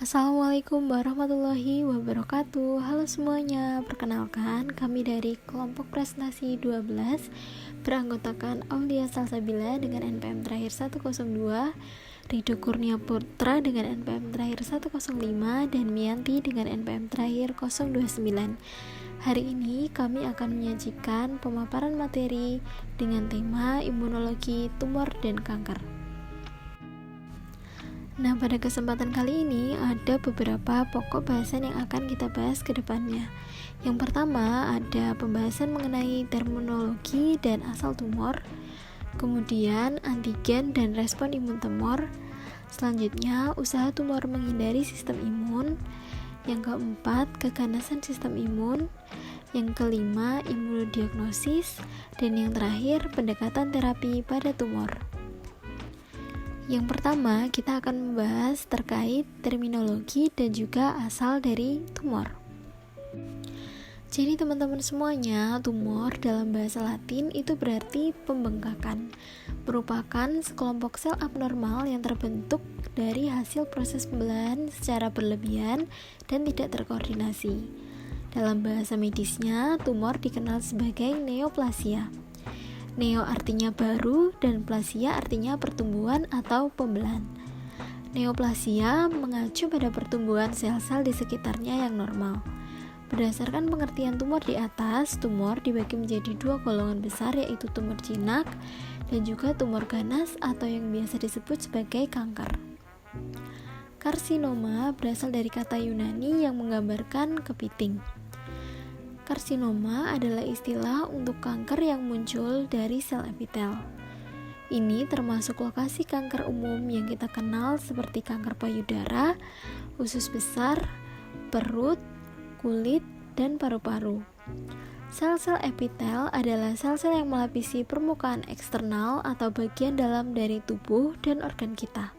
Assalamualaikum warahmatullahi wabarakatuh. Halo semuanya, perkenalkan kami dari kelompok prestasi 12 beranggotakan Aulia Salsabila dengan NPM terakhir 102, Rido Kurnia Putra dengan NPM terakhir 105, dan Mianti dengan NPM terakhir 029. Hari ini kami akan menyajikan pemaparan materi dengan tema imunologi, tumor, dan kanker. Nah, pada kesempatan kali ini ada beberapa pokok bahasan yang akan kita bahas ke depannya. Yang pertama ada pembahasan mengenai terminologi dan asal tumor, kemudian antigen dan respon imun tumor, selanjutnya usaha tumor menghindari sistem imun, yang keempat keganasan sistem imun, yang kelima imunodiagnosis, dan yang terakhir pendekatan terapi pada tumor. Yang pertama, kita akan membahas terkait terminologi dan juga asal dari tumor. Jadi teman-teman semuanya, tumor dalam bahasa Latin itu berarti pembengkakan, merupakan sekelompok sel abnormal yang terbentuk dari hasil proses pembelahan secara berlebihan dan tidak terkoordinasi. Dalam bahasa medisnya, tumor dikenal sebagai neoplasia. Neo artinya baru dan plasia artinya pertumbuhan atau pembelahan. Neoplasia mengacu pada pertumbuhan sel-sel di sekitarnya yang normal. Berdasarkan pengertian tumor di atas, tumor dibagi menjadi dua golongan besar, yaitu tumor jinak dan juga tumor ganas atau yang biasa disebut sebagai kanker. Karsinoma berasal dari kata Yunani yang menggambarkan kepiting. Karsinoma adalah istilah untuk kanker yang muncul dari sel epitel. Ini termasuk lokasi kanker umum yang kita kenal seperti kanker payudara, usus besar, perut, kulit, dan paru-paru. Sel-sel epitel adalah sel-sel yang melapisi permukaan eksternal atau bagian dalam dari tubuh dan organ kita.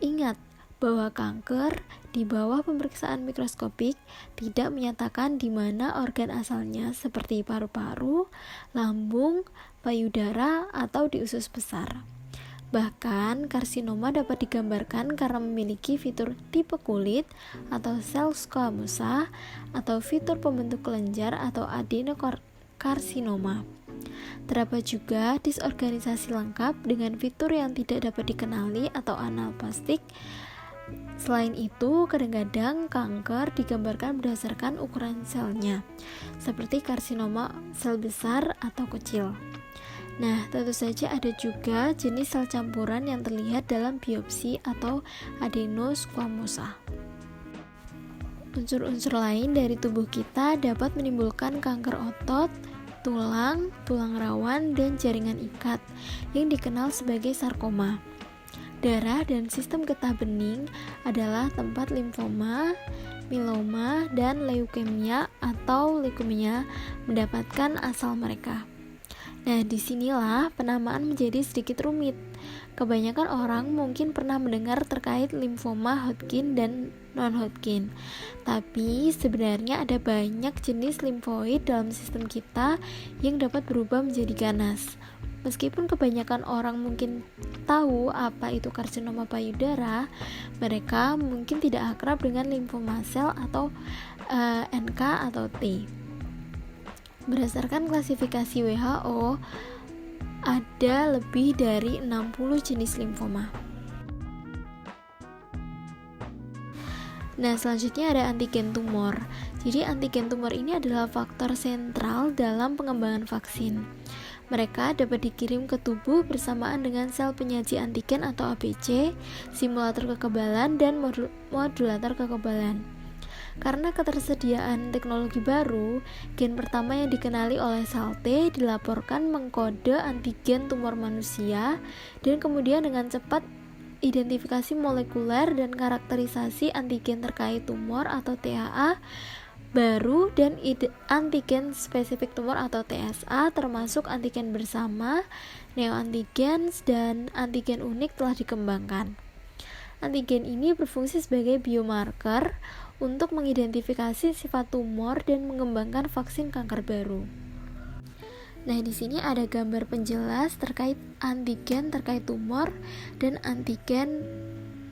Ingat bahwa kanker di bawah pemeriksaan mikroskopik tidak menyatakan di mana organ asalnya seperti paru-paru, lambung, payudara, atau di usus besar. Bahkan, karsinoma dapat digambarkan karena memiliki fitur tipe kulit atau sel squamosa atau fitur pembentuk kelenjar atau adenokarsinoma. Terdapat juga disorganisasi lengkap dengan fitur yang tidak dapat dikenali atau anaplastik. Selain itu, kadang-kadang kanker digambarkan berdasarkan ukuran selnya, seperti karsinoma sel besar atau kecil. Nah, tentu saja ada juga jenis sel campuran yang terlihat dalam biopsi atau adenosquamosa. Unsur-unsur lain dari tubuh kita dapat menimbulkan kanker otot, tulang, tulang rawan, dan jaringan ikat yang dikenal sebagai sarkoma. Darah dan sistem getah bening adalah tempat limfoma, mieloma, dan leukemia atau leukemia mendapatkan asal mereka. Nah, disinilah penamaan menjadi sedikit rumit. Kebanyakan orang mungkin pernah mendengar terkait limfoma Hodgkin dan non-Hodgkin. Tapi sebenarnya ada banyak jenis limfoid dalam sistem kita yang dapat berubah menjadi ganas. Meskipun kebanyakan orang mungkin tahu apa itu karsinoma payudara, mereka mungkin tidak akrab dengan limfoma sel atau NK atau T. Berdasarkan klasifikasi WHO, ada lebih dari 60 jenis limfoma. Nah, selanjutnya ada antigen tumor. Jadi antigen tumor ini adalah faktor sentral dalam pengembangan vaksin. Mereka dapat dikirim ke tubuh bersamaan dengan sel penyaji antigen atau ABC, simulator kekebalan, dan modulator kekebalan. Karena ketersediaan teknologi baru, gen pertama yang dikenali oleh sel T dilaporkan mengkode antigen tumor manusia, dan kemudian dengan cepat identifikasi molekuler dan karakterisasi antigen terkait tumor atau TAA baru dan antigen spesifik tumor atau TSA, termasuk antigen bersama, neoantigens, dan antigen unik telah dikembangkan. Antigen ini berfungsi sebagai biomarker untuk mengidentifikasi sifat tumor dan mengembangkan vaksin kanker baru. Nah, di sini ada gambar penjelas terkait antigen terkait tumor dan antigen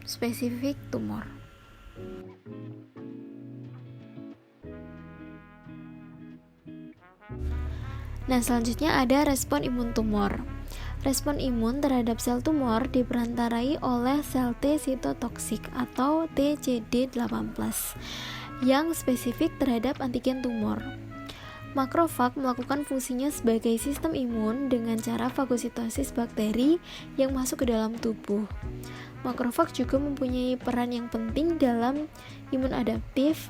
spesifik tumor. Nah, selanjutnya ada respon imun tumor. Respon imun terhadap sel tumor diperantarai oleh sel T sitotoksik atau TCD8+ yang spesifik terhadap antigen tumor. Makrofag melakukan fungsinya sebagai sistem imun dengan cara fagositosis bakteri yang masuk ke dalam tubuh. Makrofag juga mempunyai peran yang penting dalam imun adaptif.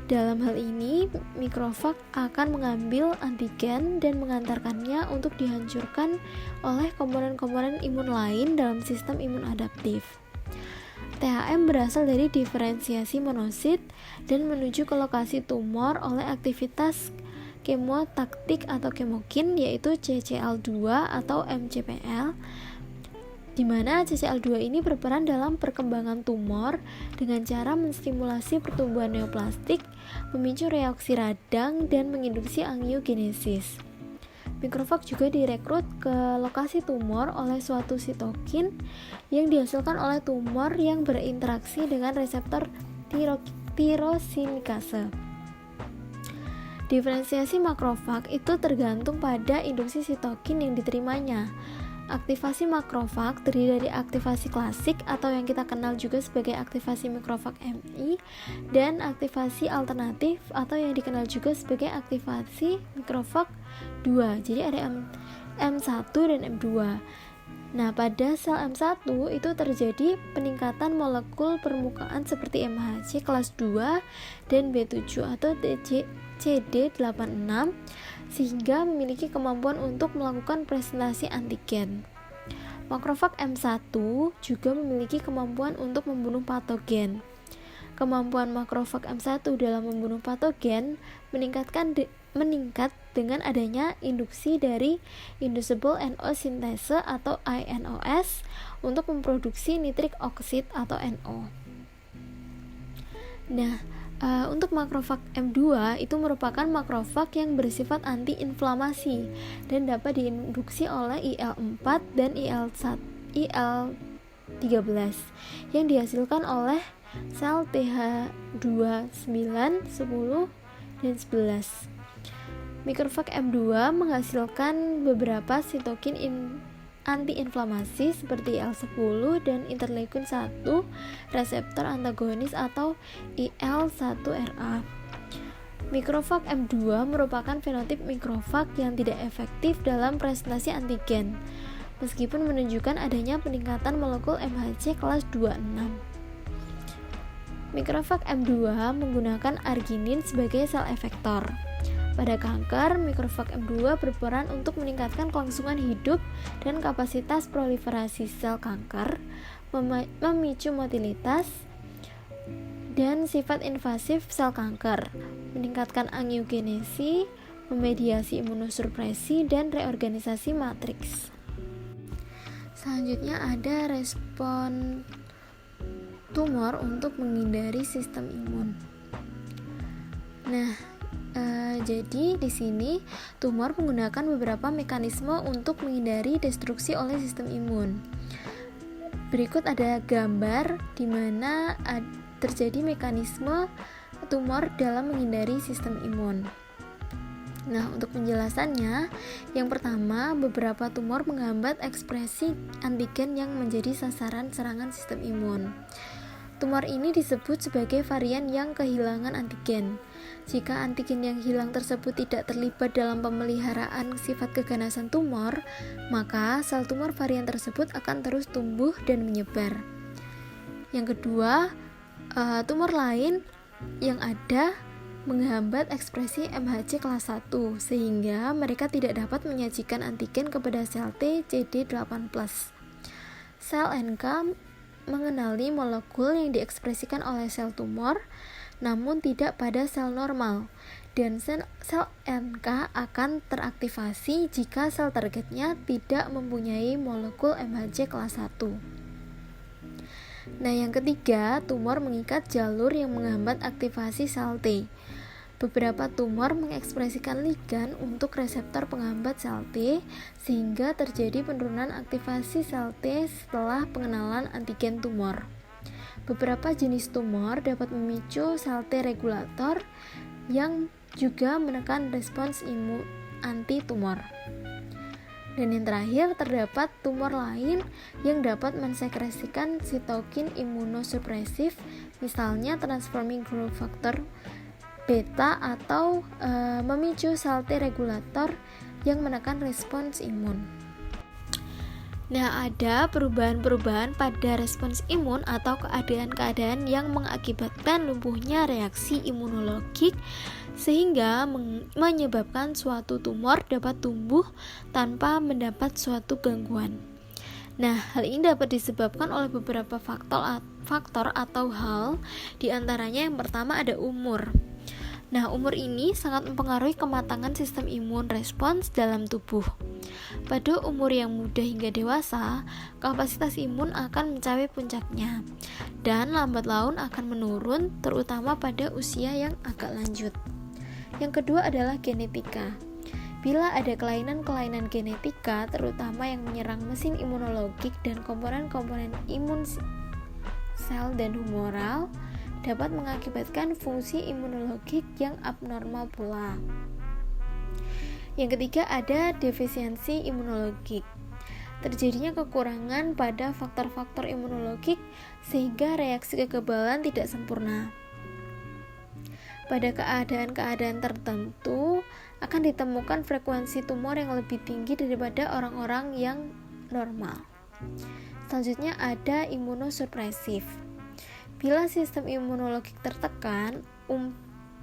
Dalam hal ini, mikrofag akan mengambil antigen dan mengantarkannya untuk dihancurkan oleh komponen-komponen imun lain dalam sistem imun adaptif. THM berasal dari diferensiasi monosit dan menuju ke lokasi tumor oleh aktivitas kemotaktik atau kemokin, yaitu CCL2 atau MCPL, di mana CCL2 ini berperan dalam perkembangan tumor dengan cara menstimulasi pertumbuhan neoplastik, memicu reaksi radang, dan menginduksi angiogenesis. Mikrofag juga direkrut ke lokasi tumor oleh suatu sitokin yang dihasilkan oleh tumor yang berinteraksi dengan reseptor tirosinikase. Diferensiasi makrofag itu tergantung pada induksi sitokin yang diterimanya. Aktivasi makrofag terdiri dari aktivasi klasik atau yang kita kenal juga sebagai aktivasi mikrofag MI dan aktivasi alternatif atau yang dikenal juga sebagai aktivasi mikrofag 2. Jadi ada M1 dan M2. Nah, pada sel M1 itu terjadi peningkatan molekul permukaan seperti MHC kelas 2 dan B7 atau CD86 sehingga memiliki kemampuan untuk melakukan presentasi antigen. Makrofag M1 juga memiliki kemampuan untuk membunuh patogen. Kemampuan makrofag M1 dalam membunuh patogen meningkat dengan adanya induksi dari inducible NO sintase atau INOS untuk memproduksi nitrik oksid atau NO. Nah, untuk makrofag M2 itu merupakan makrofag yang bersifat anti-inflamasi dan dapat diinduksi oleh IL-4 dan IL-13 yang dihasilkan oleh sel TH29, 10, dan 11. Mikrofag M2 menghasilkan beberapa sitokin antiinflamasi seperti IL-10 dan interleukin 1 reseptor antagonis atau IL-1RA. Mikrofag M2 merupakan fenotip mikrofag yang tidak efektif dalam presentasi antigen, meskipun menunjukkan adanya peningkatan molekul MHC kelas 26. Mikrofag M2 menggunakan arginin sebagai sel efektor. Pada kanker, mikrofag M2 berperan untuk meningkatkan kelangsungan hidup dan kapasitas proliferasi sel kanker, memicu motilitas dan sifat invasif sel kanker, meningkatkan angiogenesi, memediasi imunosupresi, dan reorganisasi matriks. Selanjutnya ada respon tumor untuk menghindari sistem imun. Nah, jadi di sini tumor menggunakan beberapa mekanisme untuk menghindari destruksi oleh sistem imun. Berikut ada gambar di mana terjadi mekanisme tumor dalam menghindari sistem imun. Nah, untuk penjelasannya, yang pertama, beberapa tumor menghambat ekspresi antigen yang menjadi sasaran serangan sistem imun. Tumor ini disebut sebagai varian yang kehilangan antigen. Jika antigen yang hilang tersebut tidak terlibat dalam pemeliharaan sifat keganasan tumor, maka sel tumor varian tersebut akan terus tumbuh dan menyebar. Yang kedua, tumor lain yang ada menghambat ekspresi MHC kelas 1 sehingga mereka tidak dapat menyajikan antigen kepada sel T CD8+. Sel NK mengenali molekul yang diekspresikan oleh sel tumor namun tidak pada sel normal, dan sel NK akan teraktivasi jika sel targetnya tidak mempunyai molekul MHC kelas 1. Nah, yang ketiga, tumor mengikat jalur yang menghambat aktivasi sel T. Beberapa tumor mengekspresikan ligan untuk reseptor penghambat sel T sehingga terjadi penurunan aktivasi sel T setelah pengenalan antigen tumor. Beberapa jenis tumor dapat memicu sel T regulator yang juga menekan respons imun anti-tumor. Dan yang terakhir, terdapat tumor lain yang dapat mensekresikan sitokin imunosupresif, misalnya transforming growth factor beta atau memicu sel T regulator yang menekan respons imun. Nah, ada perubahan-perubahan pada respons imun atau keadaan-keadaan yang mengakibatkan lumpuhnya reaksi imunologik sehingga menyebabkan suatu tumor dapat tumbuh tanpa mendapat suatu gangguan. Nah, hal ini dapat disebabkan oleh beberapa faktor atau hal, diantaranya yang pertama ada umur. Nah, umur ini sangat mempengaruhi kematangan sistem imun respons dalam tubuh. Pada umur yang muda hingga dewasa, kapasitas imun akan mencapai puncaknya dan lambat laun akan menurun, terutama pada usia yang agak lanjut. Yang kedua adalah genetika. Bila ada kelainan-kelainan genetika, terutama yang menyerang mesin imunologik dan komponen-komponen imun sel dan humoral, dapat mengakibatkan fungsi imunologik yang abnormal pula. Yang ketiga ada defisiensi imunologik. Terjadinya kekurangan pada faktor-faktor imunologik sehingga reaksi kekebalan tidak sempurna. Pada keadaan-keadaan tertentu akan ditemukan frekuensi tumor yang lebih tinggi daripada orang-orang yang normal. Selanjutnya ada imunosupresif. Bila sistem imunologik tertekan,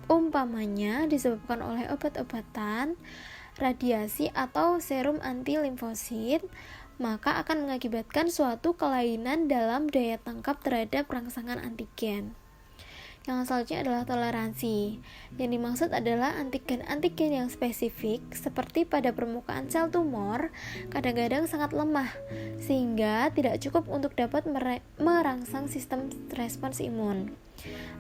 umpamanya disebabkan oleh obat-obatan, radiasi atau serum anti-limfosit, maka akan mengakibatkan suatu kelainan dalam daya tangkap terhadap rangsangan antigen. Yang selanjutnya adalah toleransi. Yang dimaksud adalah antigen-antigen yang spesifik seperti pada permukaan sel tumor kadang-kadang sangat lemah sehingga tidak cukup untuk dapat merangsang sistem respons imun.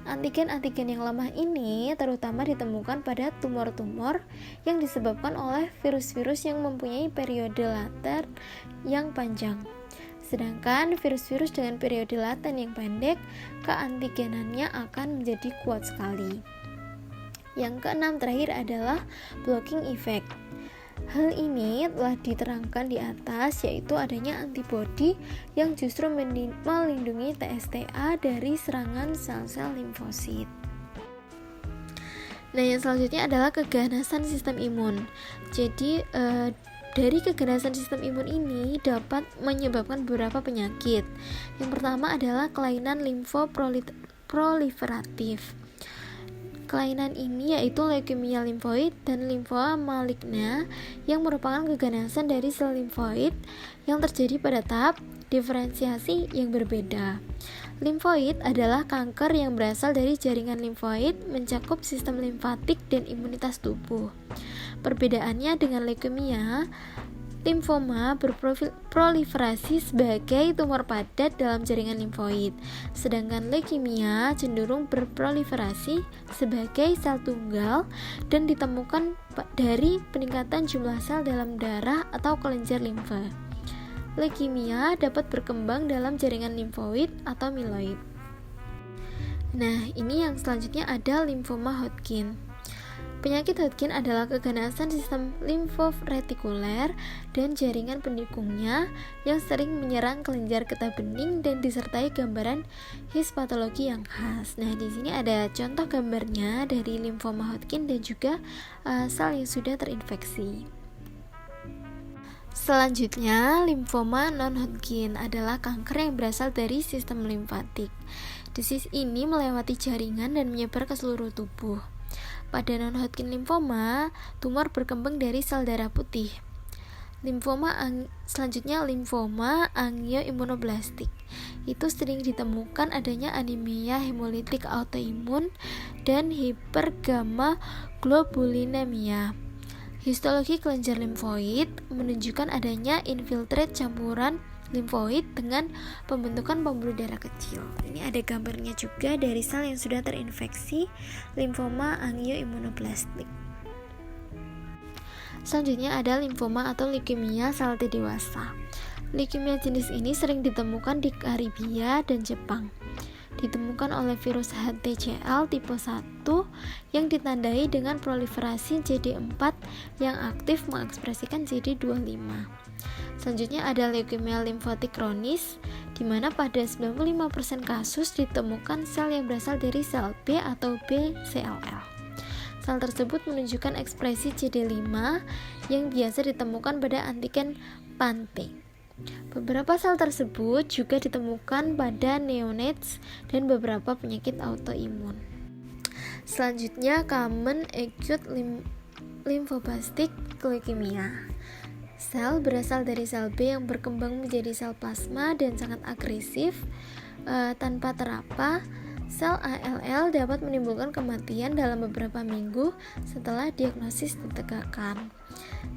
Antigen-antigen yang lemah ini terutama ditemukan pada tumor-tumor yang disebabkan oleh virus-virus yang mempunyai periode laten yang panjang. Sedangkan virus-virus dengan periode laten yang pendek, keantigenannya akan menjadi kuat sekali. Yang keenam terakhir adalah blocking effect. Hal ini telah diterangkan di atas, yaitu adanya antibodi yang justru melindungi TSTA dari serangan sel-sel limfosit. Nah, yang selanjutnya adalah keganasan sistem imun. Jadi, dari keganasan sistem imun ini dapat menyebabkan beberapa penyakit. Yang pertama adalah kelainan limfoproliferatif. Kelainan ini yaitu leukemia limfoid dan limfoma maligna yang merupakan keganasan dari sel limfoid yang terjadi pada tahap diferensiasi yang berbeda. Limfoid adalah kanker yang berasal dari jaringan limfoid mencakup sistem limfatik dan imunitas tubuh. Perbedaannya dengan leukemia, limfoma berproliferasi sebagai tumor padat dalam jaringan limfoid, sedangkan leukemia cenderung berproliferasi sebagai sel tunggal dan ditemukan dari peningkatan jumlah sel dalam darah atau kelenjar limfa. Leukemia dapat berkembang dalam jaringan limfoid atau mieloid. Nah, ini yang selanjutnya ada limfoma Hodgkin. Penyakit Hodgkin adalah keganasan sistem limforetikuler dan jaringan pendukungnya yang sering menyerang kelenjar getah bening dan disertai gambaran histopatologi yang khas. Nah, di sini ada contoh gambarnya dari limfoma Hodgkin dan juga sel yang sudah terinfeksi. Selanjutnya, limfoma non-Hodgkin adalah kanker yang berasal dari sistem limfatik. Disease ini melewati jaringan dan menyebar ke seluruh tubuh. Pada non-Hodgkin limfoma, tumor berkembang dari sel darah putih. Selanjutnya limfoma angioimunoblastik. Itu sering ditemukan adanya anemia hemolitik autoimun dan hipergamma-globulinemia. Histologi kelenjar limfoid menunjukkan adanya infiltrate campuran limfoid dengan pembentukan pembuluh darah kecil. Ini ada gambarnya juga dari sel yang sudah terinfeksi limfoma angioimunoblastik. Selanjutnya ada limfoma atau leukemia sel T dewasa. Leukemia jenis ini sering ditemukan di Karibia dan Jepang. ditemukan oleh virus HTCL tipe 1 yang ditandai dengan proliferasi CD4 yang aktif mengekspresikan CD25. Selanjutnya ada leukemia limfotik kronis, di mana pada 95% kasus ditemukan sel yang berasal dari sel B atau B-CLL. Sel tersebut menunjukkan ekspresi CD5 yang biasa ditemukan pada antigen PANTE. Beberapa sel tersebut juga ditemukan pada neonates dan beberapa penyakit autoimun. Selanjutnya, common acute lymphoblastic leukemia. Sel berasal dari sel B yang berkembang menjadi sel plasma dan sangat agresif tanpa terapa. Sel ALL dapat menimbulkan kematian dalam beberapa minggu setelah diagnosis ditegakkan.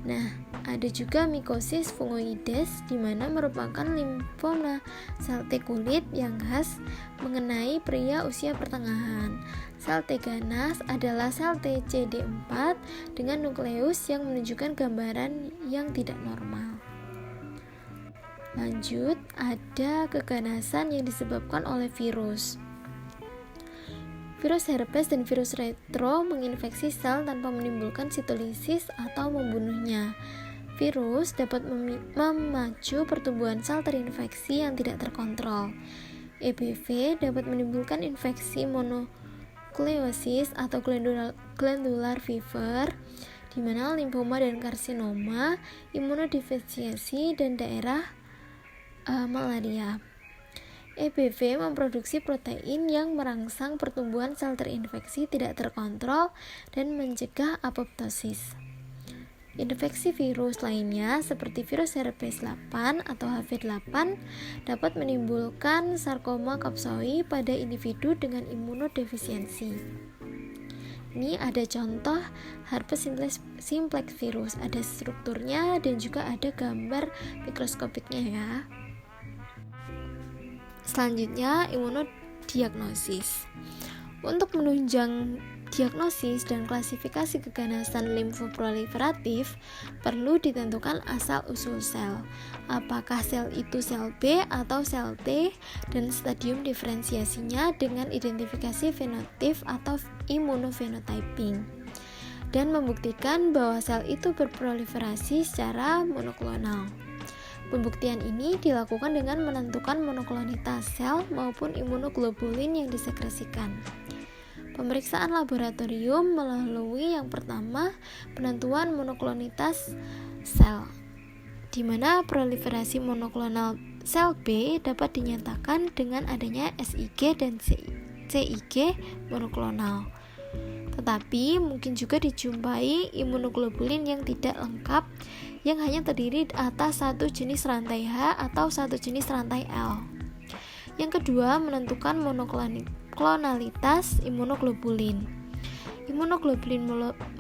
Nah, ada juga mikosis fungoides, di mana merupakan limfoma sel T kulit yang khas mengenai pria usia pertengahan. Sel T ganas adalah sel T CD4 dengan nukleus yang menunjukkan gambaran yang tidak normal. Lanjut, ada keganasan yang disebabkan oleh virus. Virus herpes dan virus retro menginfeksi sel tanpa menimbulkan sitolisis atau membunuhnya. Virus dapat memacu pertumbuhan sel terinfeksi yang tidak terkontrol. EBV dapat menimbulkan infeksi monokleosis atau glandular fever, di mana limfoma dan karsinoma, imunodefisiensi, dan daerah malaria. EBV memproduksi protein yang merangsang pertumbuhan sel terinfeksi tidak terkontrol dan mencegah apoptosis. Infeksi virus lainnya seperti virus herpes 8 atau HV8 dapat menimbulkan sarkoma kapsoi pada individu dengan imunodefisiensi. Ini ada contoh herpes simplex virus, ada strukturnya dan juga ada gambar mikroskopiknya ya. Selanjutnya, imunodiagnosis. Untuk menunjang diagnosis dan klasifikasi keganasan limfoproliferatif, perlu ditentukan asal-usul sel. Apakah sel itu sel B atau sel T, dan stadium diferensiasinya dengan identifikasi fenotip atau immunophenotyping. Dan membuktikan bahwa sel itu berproliferasi secara monoklonal. Pembuktian ini dilakukan dengan menentukan monoklonitas sel maupun imunoglobulin yang disekresikan. Pemeriksaan laboratorium melalui yang pertama, penentuan monoklonitas sel, di mana proliferasi monoklonal sel B dapat dinyatakan dengan adanya SIG dan CIG monoklonal. Tetapi mungkin juga dijumpai imunoglobulin yang tidak lengkap, yang hanya terdiri atas satu jenis rantai H atau satu jenis rantai L. Yang kedua, menentukan monoklonalitas imunoglobulin. Imunoglobulin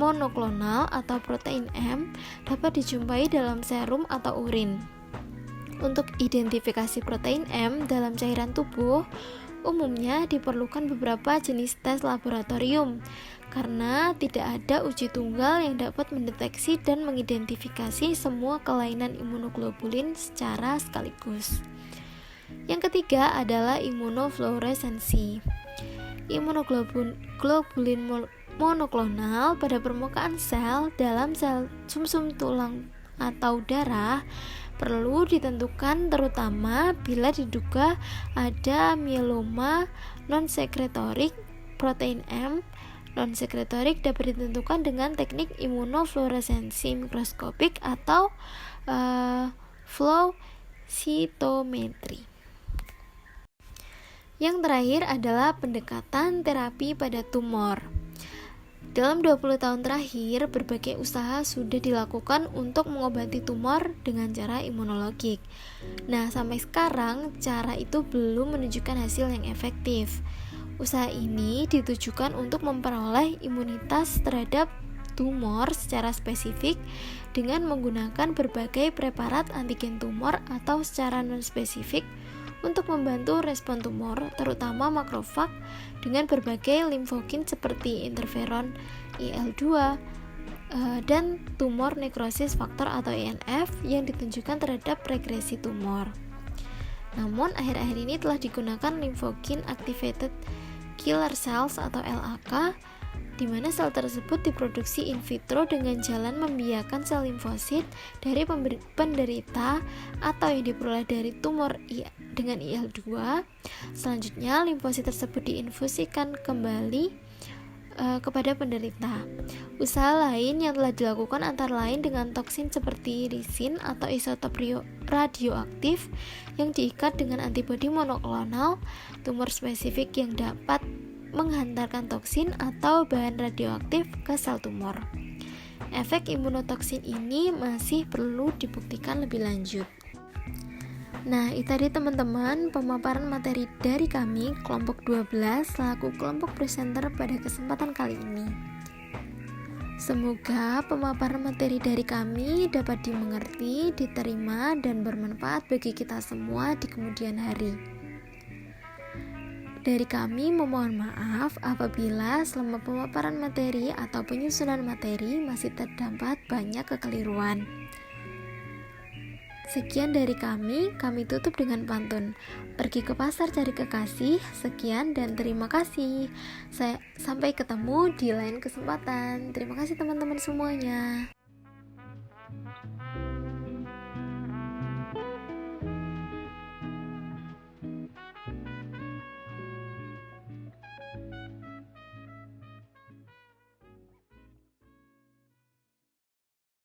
monoklonal atau protein M dapat dijumpai dalam serum atau urin. Untuk identifikasi protein M dalam cairan tubuh, umumnya diperlukan beberapa jenis tes laboratorium, karena tidak ada uji tunggal yang dapat mendeteksi dan mengidentifikasi semua kelainan imunoglobulin secara sekaligus. Yang ketiga adalah imunofluoresensi. Imunoglobulin monoklonal pada permukaan sel dalam sel sumsum tulang atau darah perlu ditentukan terutama bila diduga ada mieloma non-sekretorik. Protein M non-sekretorik dapat ditentukan dengan teknik imunofluoresensi mikroskopik atau flow cytometry. Yang terakhir adalah pendekatan terapi pada tumor. Dalam 20 tahun terakhir, berbagai usaha sudah dilakukan untuk mengobati tumor dengan cara imunologik. Nah, sampai sekarang cara itu belum menunjukkan hasil yang efektif. Usaha ini ditujukan untuk memperoleh imunitas terhadap tumor secara spesifik dengan menggunakan berbagai preparat antigen tumor atau secara non-spesifik untuk membantu respon tumor, terutama makrofag dengan berbagai limfokin seperti interferon IL-2 dan tumor nekrosis faktor atau INF yang ditunjukkan terhadap regresi tumor. Namun akhir-akhir ini telah digunakan Lymphokin Activated Killer Cells atau LAK, di mana sel tersebut diproduksi in vitro dengan jalan membiarkan sel limfosit dari penderita atau yang diperoleh dari tumor dengan IL-2. Selanjutnya limfosit tersebut diinfusikan kembali kepada penderita. Usaha lain yang telah dilakukan antara lain dengan toksin seperti risin atau isotop radioaktif yang diikat dengan antibodi monoklonal tumor spesifik yang dapat menghantarkan toksin atau bahan radioaktif ke sel tumor. Efek imunotoksin ini masih perlu dibuktikan lebih lanjut. Nah, itu tadi teman-teman pemaparan materi dari kami kelompok 12 selaku kelompok presenter pada kesempatan kali ini. Semoga pemaparan materi dari kami dapat dimengerti, diterima, dan bermanfaat bagi kita semua di kemudian hari. Dari kami memohon maaf apabila selama pemaparan materi atau penyusunan materi masih terdapat banyak kekeliruan. Sekian dari kami tutup dengan pantun. Pergi ke pasar cari kekasih. Sekian dan terima kasih. Sampai ketemu di lain kesempatan. Terima kasih teman-teman semuanya.